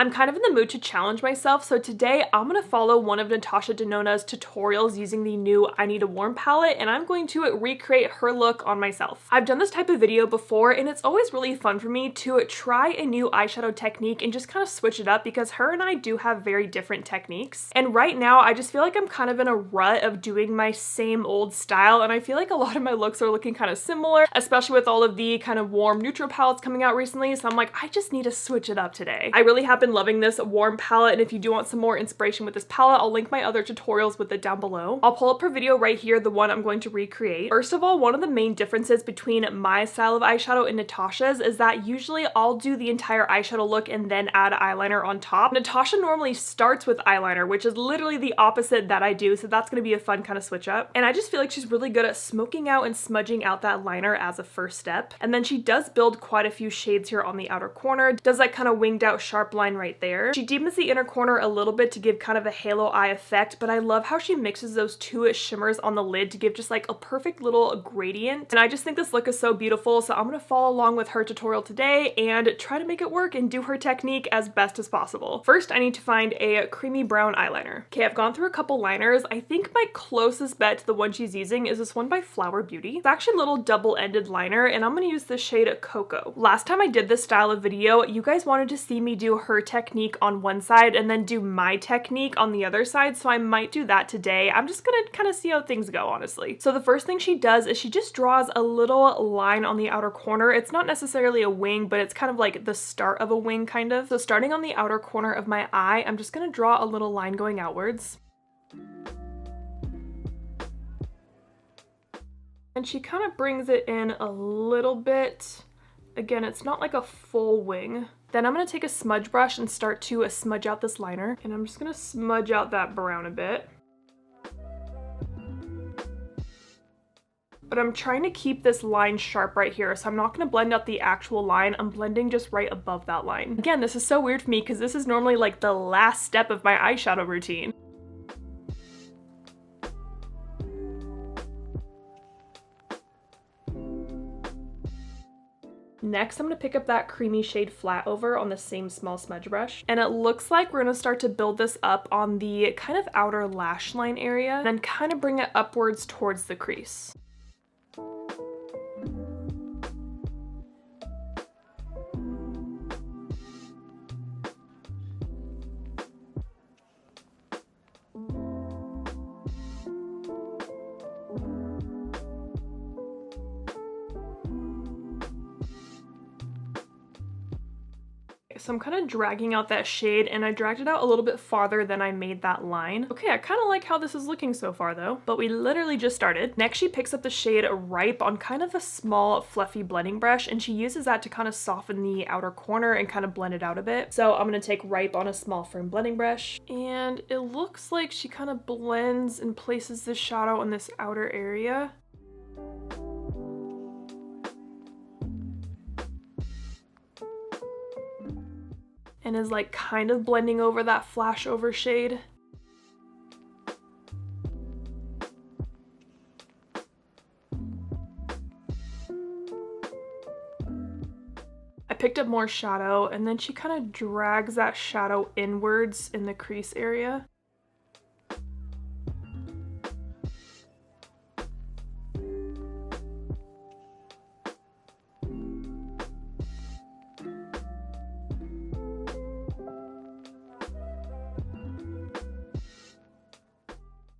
I'm kind of in the mood to challenge myself, so today I'm going to follow one of Natasha Denona's tutorials using the new I Need a Warm palette, and I'm going to recreate her look on myself. I've done this type of video before, and it's always really fun for me to try a new eyeshadow technique and just kind of switch it up because her and I do have very different techniques. And right now, I just feel like I'm kind of in a rut of doing my same old style, and I feel like a lot of my looks are looking kind of similar, especially with all of the kind of warm neutral palettes coming out recently, so I'm like, I just need to switch it up today. I really have been loving this warm palette, and if you do want some more inspiration with this palette, I'll link my other tutorials with it down below. I'll pull up her video right here, the one I'm going to recreate. First of all, one of the main differences between my style of eyeshadow and Natasha's is that usually I'll do the entire eyeshadow look and then add eyeliner on top. Natasha normally starts with eyeliner, which is literally the opposite that I do, so that's going to be a fun kind of switch up. And I just feel like she's really good at smoking out and smudging out that liner as a first step. And then she does build quite a few shades here on the outer corner, does that kind of winged out sharp line right there. She deepens the inner corner a little bit to give kind of a halo eye effect, but I love how she mixes those two shimmers on the lid to give just like a perfect little gradient. And I just think this look is so beautiful, so I'm going to follow along with her tutorial today and try to make it work and do her technique as best as possible. First, I need to find a creamy brown eyeliner. Okay, I've gone through a couple liners. I think my closest bet to the one she's using is this one by Flower Beauty. It's actually a little double-ended liner, and I'm going to use the shade Cocoa. Last time I did this style of video, you guys wanted to see me do her technique on one side and then do my technique on the other side, so I might do that today. I'm just gonna kind of see how things go, honestly. So the first thing she does is she just draws a little line on the outer corner. It's not necessarily a wing, but it's kind of like the start of a wing, kind of. So starting on the outer corner of my eye, I'm just gonna draw a little line going outwards. And she kind of brings it in a little bit. Again, it's not like a full wing. Then I'm going to take a smudge brush and start to smudge out this liner. And I'm just going to smudge out that brown a bit. But I'm trying to keep this line sharp right here, so I'm not going to blend out the actual line. I'm blending just right above that line. Again, this is so weird for me because this is normally like the last step of my eyeshadow routine. Next, I'm going to pick up that creamy shade Flat Over on the same small smudge brush. And it looks like we're going to start to build this up on the kind of outer lash line area, and then kind of bring it upwards towards the crease. So I'm kind of dragging out that shade, and I dragged it out a little bit farther than I made that line. Okay, I kind of like how this is looking so far though, but we literally just started. Next, she picks up the shade Ripe on kind of a small fluffy blending brush, and she uses that to kind of soften the outer corner and kind of blend it out a bit. So I'm going to take Ripe on a small firm blending brush, and it looks like she kind of blends and places the shadow in this outer area. And is like kind of blending over that flash over shade. I picked up more shadow, and then she kind of drags that shadow inwards in the crease area.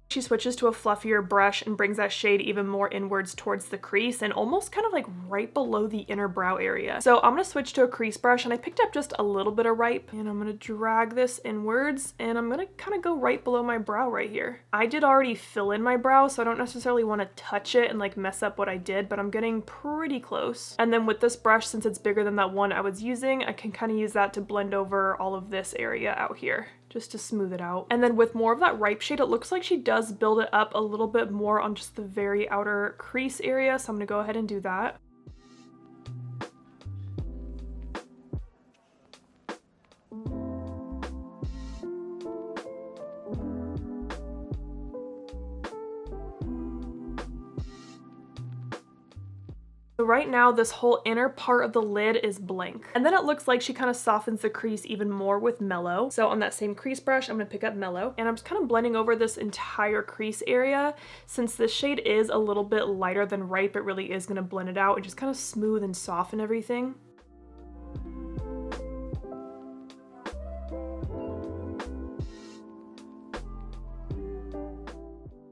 She switches to a fluffier brush and brings that shade even more inwards towards the crease and almost kind of like right below the inner brow area. So I'm going to switch to a crease brush, and I picked up just a little bit of Ripe, and I'm going to drag this inwards, and I'm going to kind of go right below my brow right here. I did already fill in my brow, so I don't necessarily want to touch it and like mess up what I did, but I'm getting pretty close. And then with this brush, since it's bigger than that one I was using, I can kind of use that to blend over all of this area out here, just to smooth it out. And then with more of that Ripe shade, it looks like she does build it up a little bit more on just the very outer crease area, so I'm gonna go ahead and do that. So right now, this whole inner part of the lid is blank. And then it looks like she kind of softens the crease even more with Mellow. So on that same crease brush, I'm gonna pick up Mellow, and I'm just kind of blending over this entire crease area. Since this shade is a little bit lighter than Ripe, it really is gonna blend it out and just kind of smooth and soften everything.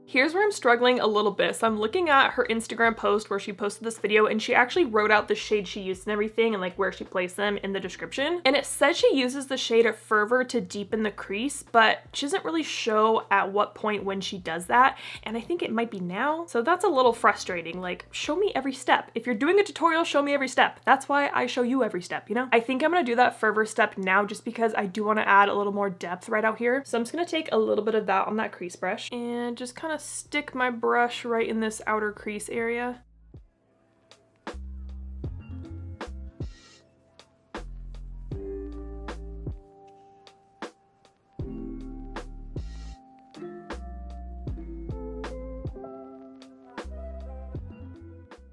Here's where I'm struggling a little bit. So I'm looking at her Instagram post where she posted this video, and she actually wrote out the shade she used and everything and like where she placed them in the description. And it says she uses the shade of Fervor to deepen the crease, but she doesn't really show at what point when she does that. And I think it might be now. So that's a little frustrating. Like, show me every step. If you're doing a tutorial, show me every step. That's why I show you every step, you know? I think I'm gonna do that Fervor step now just because I do wanna add a little more depth right out here. So I'm just gonna take a little bit of that on that crease brush and just kind of stick my brush right in this outer crease area.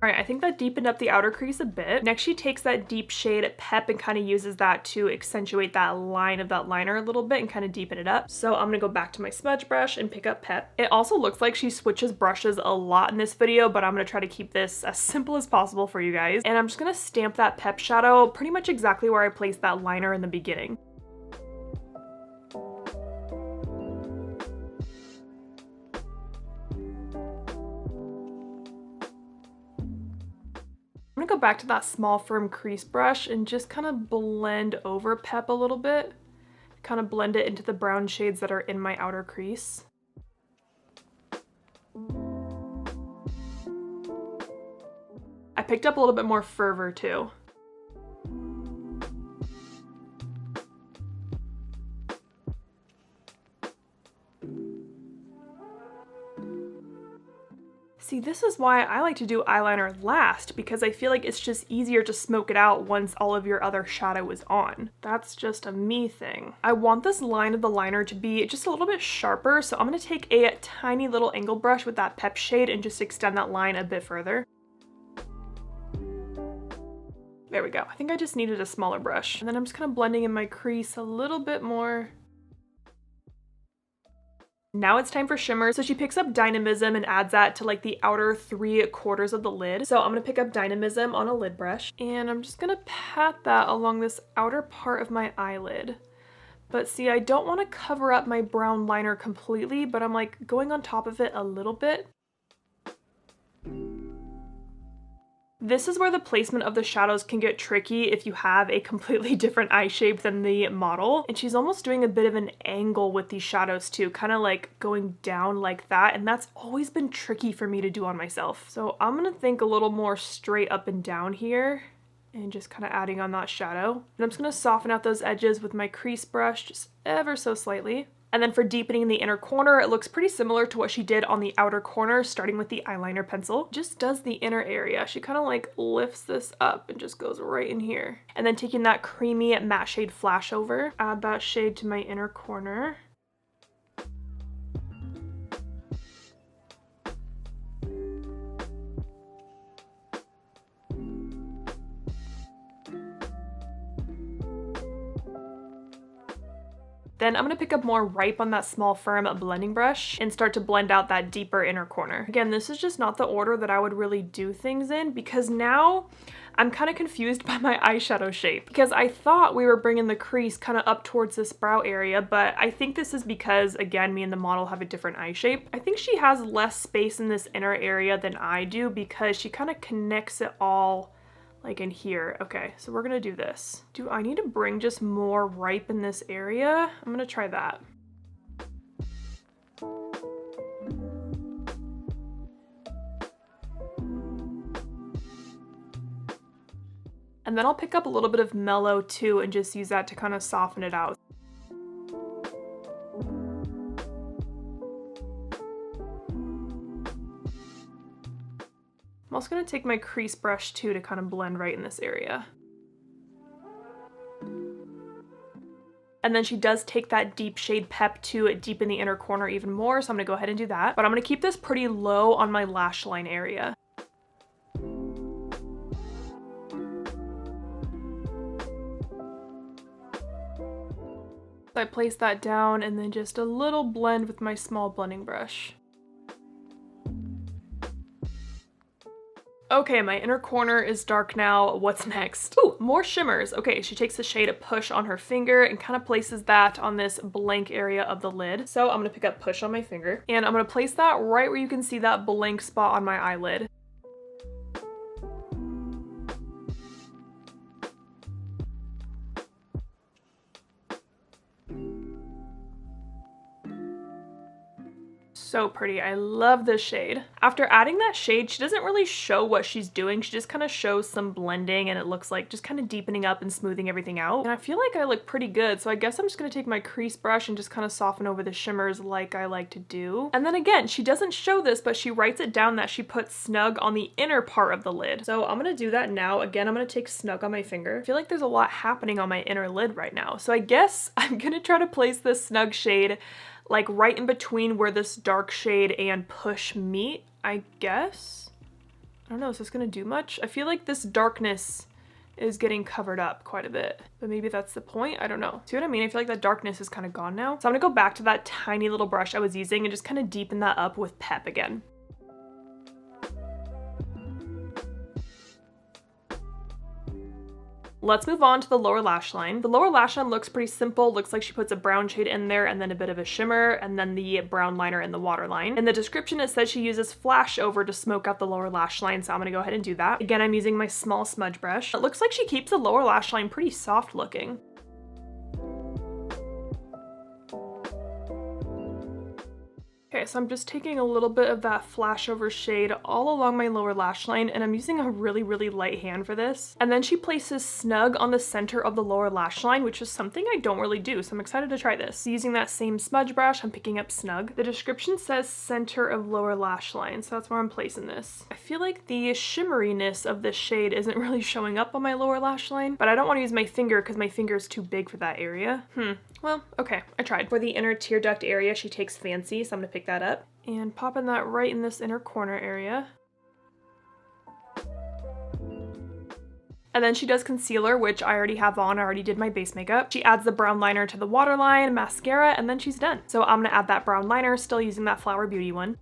All right, I think that deepened up the outer crease a bit. Next, she takes that deep shade Pep and kind of uses that to accentuate that line of that liner a little bit and kind of deepen it up. So I'm gonna go back to my smudge brush and pick up Pep. It also looks like she switches brushes a lot in this video, but I'm gonna try to keep this as simple as possible for you guys. And I'm just gonna stamp that Pep shadow pretty much exactly where I placed that liner in the beginning. I'm gonna go back to that small firm crease brush and just kind of blend over Pep a little bit. Kind of blend it into the brown shades that are in my outer crease. I picked up a little bit more Fervor too. See, this is why I like to do eyeliner last, because I feel like it's just easier to smoke it out once all of your other shadow is on. That's just a me thing. I want this line of the liner to be just a little bit sharper, so I'm gonna take a tiny little angle brush with that Pep shade and just extend that line a bit further. There we go. I think I just needed a smaller brush. And then I'm just kind of blending in my crease a little bit more. Now it's time for shimmer. So she picks up Dynamism and adds that to like the outer 3/4 of the lid. So I'm gonna pick up Dynamism on a lid brush and I'm just gonna pat that along this outer part of my eyelid. But see, I don't want to cover up my brown liner completely, but I'm like going on top of it a little bit. This is where the placement of the shadows can get tricky if you have a completely different eye shape than the model. And she's almost doing a bit of an angle with these shadows too, kind of like going down like that. And that's always been tricky for me to do on myself. So I'm gonna think a little more straight up and down here and just kind of adding on that shadow. And I'm just gonna soften out those edges with my crease brush just ever so slightly. And then for deepening the inner corner, it looks pretty similar to what she did on the outer corner, starting with the eyeliner pencil. Just does the inner area. She kind of like lifts this up and just goes right in here. And then taking that creamy matte shade Flash Over, add that shade to my inner corner. Then I'm gonna pick up more Ripe on that small firm blending brush and start to blend out that deeper inner corner. Again, this is just not the order that I would really do things in because now I'm kind of confused by my eyeshadow shape because I thought we were bringing the crease kind of up towards this brow area, but I think this is because, again, me and the model have a different eye shape. I think she has less space in this inner area than I do because she kind of connects it all like in here. Okay, so we're gonna do this. Do I need to bring just more Ripe in this area? I'm gonna try that. And then I'll pick up a little bit of Mellow too and just use that to kind of soften it out. I'm also going to take my crease brush too to kind of blend right in this area. And then she does take that deep shade Pep to deepen the inner corner even more, so I'm going to go ahead and do that. But I'm going to keep this pretty low on my lash line area. I place that down and then just a little blend with my small blending brush. Okay, my inner corner is dark now. What's next? Ooh, more shimmers. Okay, she takes the shade Push on her finger and kind of places that on this blank area of the lid. So I'm gonna pick up Push on my finger and I'm gonna place that right where you can see that blank spot on my eyelid. So pretty. I love this shade. After adding that shade, she doesn't really show what she's doing. She just kind of shows some blending and it looks like just kind of deepening up and smoothing everything out. And I feel like I look pretty good. So I guess I'm just going to take my crease brush and just kind of soften over the shimmers like I like to do. And then again, she doesn't show this, but she writes it down that she puts Snug on the inner part of the lid. So I'm going to do that now. Again, I'm going to take Snug on my finger. I feel like there's a lot happening on my inner lid right now. So I guess I'm going to try to place this Snug shade like right in between where this dark shade and Push meet, I guess. I don't know, is this gonna do much? I feel like this darkness is getting covered up quite a bit, but maybe that's the point, I don't know. See what I mean? I feel like that darkness is kind of gone now. So I'm gonna go back to that tiny little brush I was using and just kind of deepen that up with Pep again. Let's move on to the lower lash line. The lower lash line looks pretty simple. Looks like she puts a brown shade in there and then a bit of a shimmer and then the brown liner in the waterline. In the description, it says she uses Flash Over to smoke out the lower lash line, so I'm gonna go ahead and do that. Again, I'm using my small smudge brush. It looks like she keeps the lower lash line pretty soft looking. Okay, so I'm just taking a little bit of that Flash Over shade all along my lower lash line, and I'm using a really, really light hand for this. And then she places Snug on the center of the lower lash line, which is something I don't really do, so I'm excited to try this. Using that same smudge brush, I'm picking up Snug. The description says center of lower lash line, so that's where I'm placing this. I feel like the shimmeriness of this shade isn't really showing up on my lower lash line, but I don't want to use my finger because my finger is too big for that area. Well, okay, I tried. For the inner tear duct area, she takes Fancy, so I'm gonna pick that up and popping that right in this inner corner area. And then she does concealer, which I already have on. I already did my base makeup. She adds the brown liner to the waterline, mascara, and then she's done. So I'm gonna add that brown liner, still using that Flower Beauty one.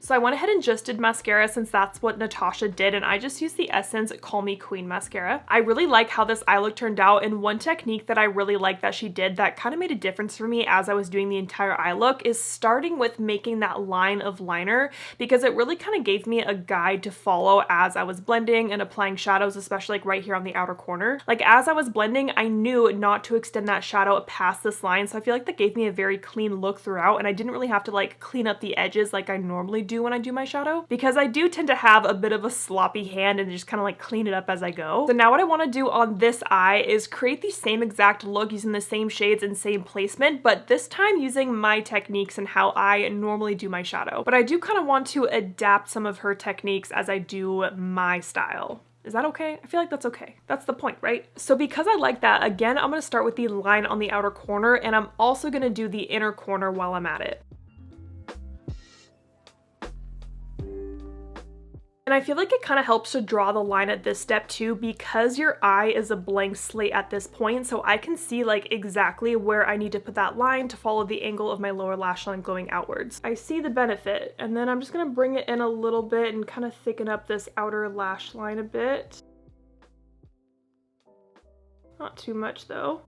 So I went ahead and just did mascara since that's what Natasha did, and I just used the Essence Call Me Queen mascara. I really like how this eye look turned out, and one technique that I really like that she did that kind of made a difference for me as I was doing the entire eye look is starting with making that line of liner, because it really kind of gave me a guide to follow as I was blending and applying shadows, especially like right here on the outer corner. Like as I was blending, I knew not to extend that shadow past this line, so I feel like that gave me a very clean look throughout, and I didn't really have to like clean up the edges like I normally do when I do my shadow, because I do tend to have a bit of a sloppy hand and just kind of like clean it up as I go. So now what I want to do on this eye is create the same exact look using the same shades and same placement, but this time using my techniques and how I normally do my shadow. But I do kind of want to adapt some of her techniques as I do my style. Is that okay? I feel like that's okay. That's the point, right? So because I like that, again, I'm going to start with the line on the outer corner, and I'm also going to do the inner corner while I'm at it. And I feel like it kind of helps to draw the line at this step too, because your eye is a blank slate at this point, so I can see like exactly where I need to put that line to follow the angle of my lower lash line going outwards. I see the benefit, and then I'm just gonna bring it in a little bit and kind of thicken up this outer lash line a bit. Not too much though.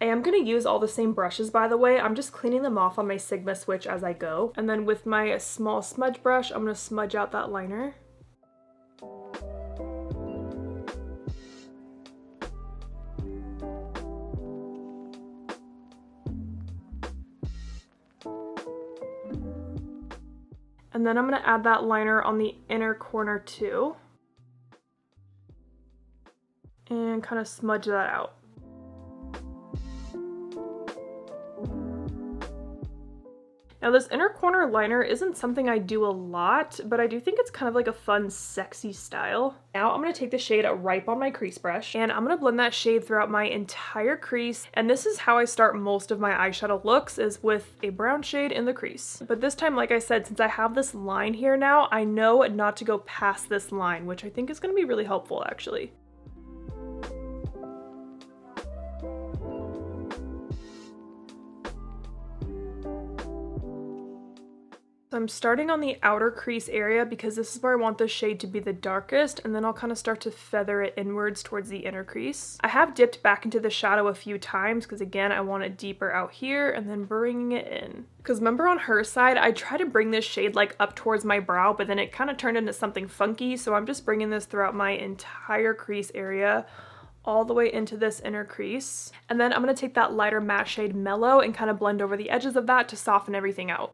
I am going to use all the same brushes, by the way. I'm just cleaning them off on my Sigma switch as I go. And then with my small smudge brush, I'm going to smudge out that liner. And then I'm going to add that liner on the inner corner too. And kind of smudge that out. Now this inner corner liner isn't something I do a lot, but I do think it's kind of like a fun, sexy style. Now I'm going to take the shade Ripe on my crease brush, and I'm going to blend that shade throughout my entire crease. And this is how I start most of my eyeshadow looks, is with a brown shade in the crease. But this time, like I said, since I have this line here now, I know not to go past this line, which I think is going to be really helpful actually. So I'm starting on the outer crease area because this is where I want the shade to be the darkest, and then I'll kind of start to feather it inwards towards the inner crease. I have dipped back into the shadow a few times because again, I want it deeper out here and then bringing it in. Because remember on her side, I tried to bring this shade like up towards my brow, but then it kind of turned into something funky. So I'm just bringing this throughout my entire crease area, all the way into this inner crease. And then I'm going to take that lighter matte shade Mellow and kind of blend over the edges of that to soften everything out.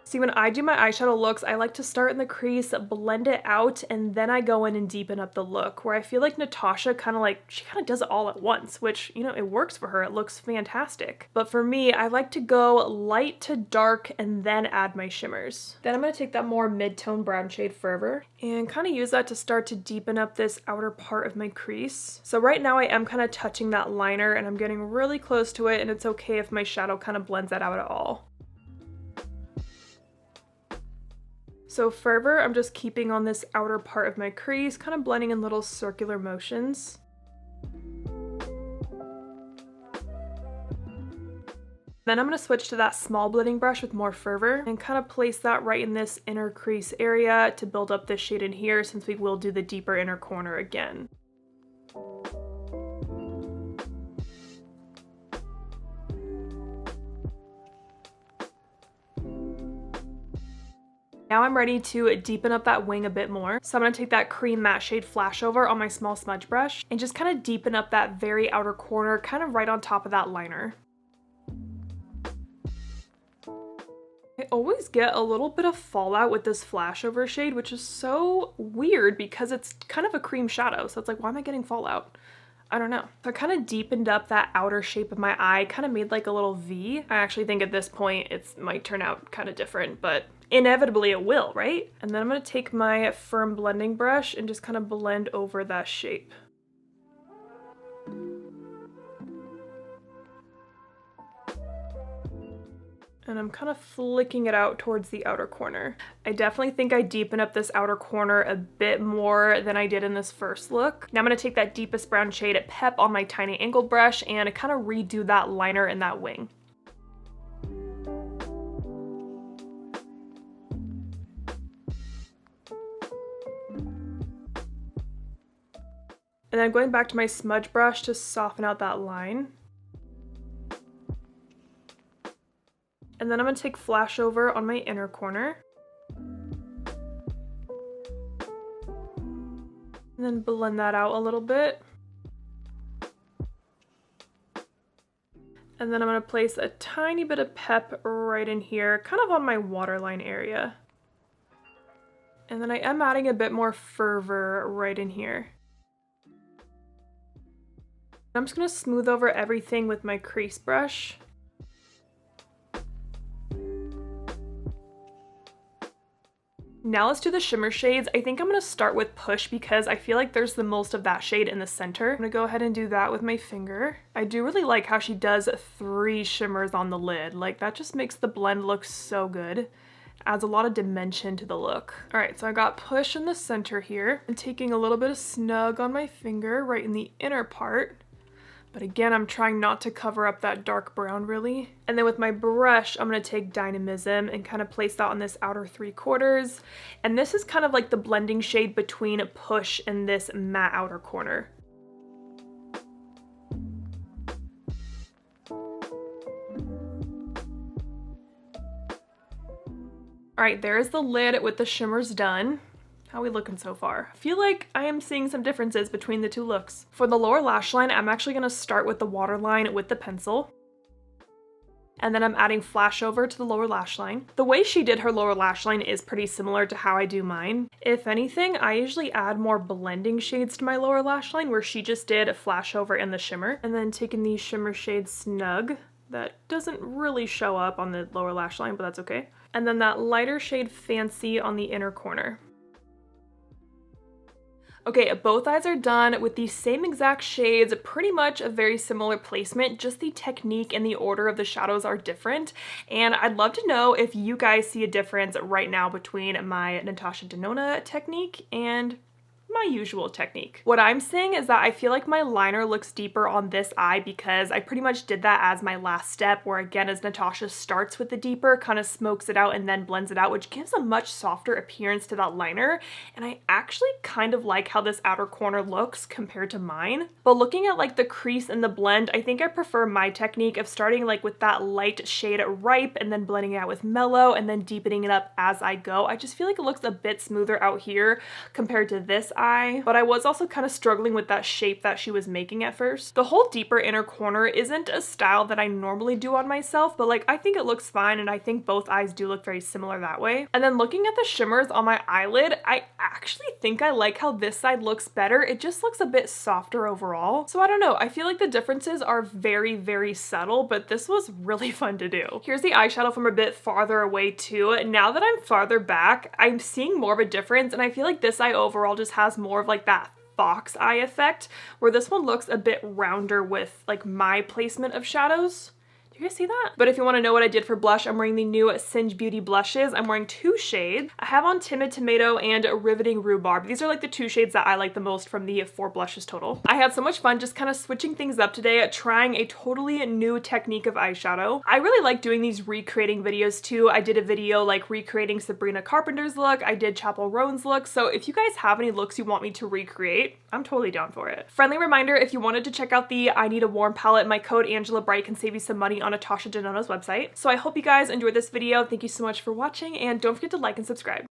See, when I do my eyeshadow looks, I like to start in the crease, blend it out, and then I go in and deepen up the look, where I feel like Natasha kind of does it all at once, which, you know, it works for her. It looks fantastic. But for me, I like to go light to dark and then add my shimmers. Then I'm going to take that more mid-tone brown shade Fervor and kind of use that to start to deepen up this outer part of my crease. So right now I am kind of touching that liner and I'm getting really close to it, and it's okay if my shadow kind of blends that out at all. So Fervor, I'm just keeping on this outer part of my crease, kind of blending in little circular motions. Then I'm going to switch to that small blending brush with more Fervor and kind of place that right in this inner crease area to build up this shade in here, since we will do the deeper inner corner again. Now I'm ready to deepen up that wing a bit more. So I'm going to take that cream matte shade Flashover on my small smudge brush and just kind of deepen up that very outer corner, kind of right on top of that liner. I always get a little bit of fallout with this Flashover shade, which is so weird because it's kind of a cream shadow. So it's like, why am I getting fallout? I don't know. So I kind of deepened up that outer shape of my eye, kind of made like a little V. I actually think at this point it might turn out kind of different, but inevitably it will, right? And then I'm going to take my firm blending brush and just kind of blend over that shape. And I'm kind of flicking it out towards the outer corner. I definitely think I deepen up this outer corner a bit more than I did in this first look. Now I'm going to take that deepest brown shade at Pep on my tiny angled brush and kind of redo that liner in that wing. And then going back to my smudge brush to soften out that line. And then I'm going to take Flashover on my inner corner. And then blend that out a little bit. And then I'm going to place a tiny bit of Pep right in here, kind of on my waterline area. And then I am adding a bit more Fervor right in here. I'm just going to smooth over everything with my crease brush. Now let's do the shimmer shades. I think I'm going to start with Push because I feel like there's the most of that shade in the center. I'm going to go ahead and do that with my finger. I do really like how she does 3 shimmers on the lid. Like, that just makes the blend look so good. Adds a lot of dimension to the look. All right, so I got Push in the center here. I'm taking a little bit of Snug on my finger right in the inner part. But again, I'm trying not to cover up that dark brown really. And then with my brush, I'm going to take Dynamism and kind of place that on this outer 3/4. And this is kind of like the blending shade between Push and this matte outer corner. All right, there's the lid with the shimmers done. How are we looking so far? I feel like I am seeing some differences between the 2 looks. For the lower lash line, I'm actually going to start with the waterline with the pencil. And then I'm adding Flashover to the lower lash line. The way she did her lower lash line is pretty similar to how I do mine. If anything, I usually add more blending shades to my lower lash line, where she just did a Flashover and the shimmer. And then taking these shimmer shades Snug. That doesn't really show up on the lower lash line, but that's okay. And then that lighter shade Fancy on the inner corner. Okay, both eyes are done with the same exact shades, pretty much a very similar placement, just the technique and the order of the shadows are different. And I'd love to know if you guys see a difference right now between my Natasha Denona technique and my usual technique. What I'm saying is that I feel like my liner looks deeper on this eye because I pretty much did that as my last step, where again, as Natasha starts with the deeper, kind of smokes it out and then blends it out, which gives a much softer appearance to that liner. And I actually kind of like how this outer corner looks compared to mine. But looking at like the crease and the blend, I think I prefer my technique of starting like with that light shade Ripe and then blending it out with Mellow and then deepening it up as I go. I just feel like it looks a bit smoother out here compared to this eye, but I was also kind of struggling with that shape that she was making at first. The whole deeper inner corner isn't a style that I normally do on myself, but like I think it looks fine, and I think both eyes do look very similar that way. And then looking at the shimmers on my eyelid, I actually think I like how this side looks better. It just looks a bit softer overall. So I don't know, I feel like the differences are very, very subtle, but this was really fun to do. Here's the eyeshadow from a bit farther away too. Now that I'm farther back, I'm seeing more of a difference, and I feel like this eye overall just has more of like that fox eye effect, where this one looks a bit rounder with like my placement of shadows. Do you guys see that? But if you want to know what I did for blush, I'm wearing the new Singe Beauty blushes. I'm wearing 2 shades. I have on Timid Tomato and Riveting Rhubarb. These are like the 2 shades that I like the most from the 4 blushes total. I had so much fun just kind of switching things up today, trying a totally new technique of eyeshadow. I really like doing these recreating videos too. I did a video like recreating Sabrina Carpenter's look. I did Chappell Roan's look. So if you guys have any looks you want me to recreate, I'm totally down for it. Friendly reminder, if you wanted to check out the I Need a Warm palette, my code Angela Bright can save you some money on Natasha Denona's website. So I hope you guys enjoyed this video. Thank you so much for watching, and don't forget to like and subscribe.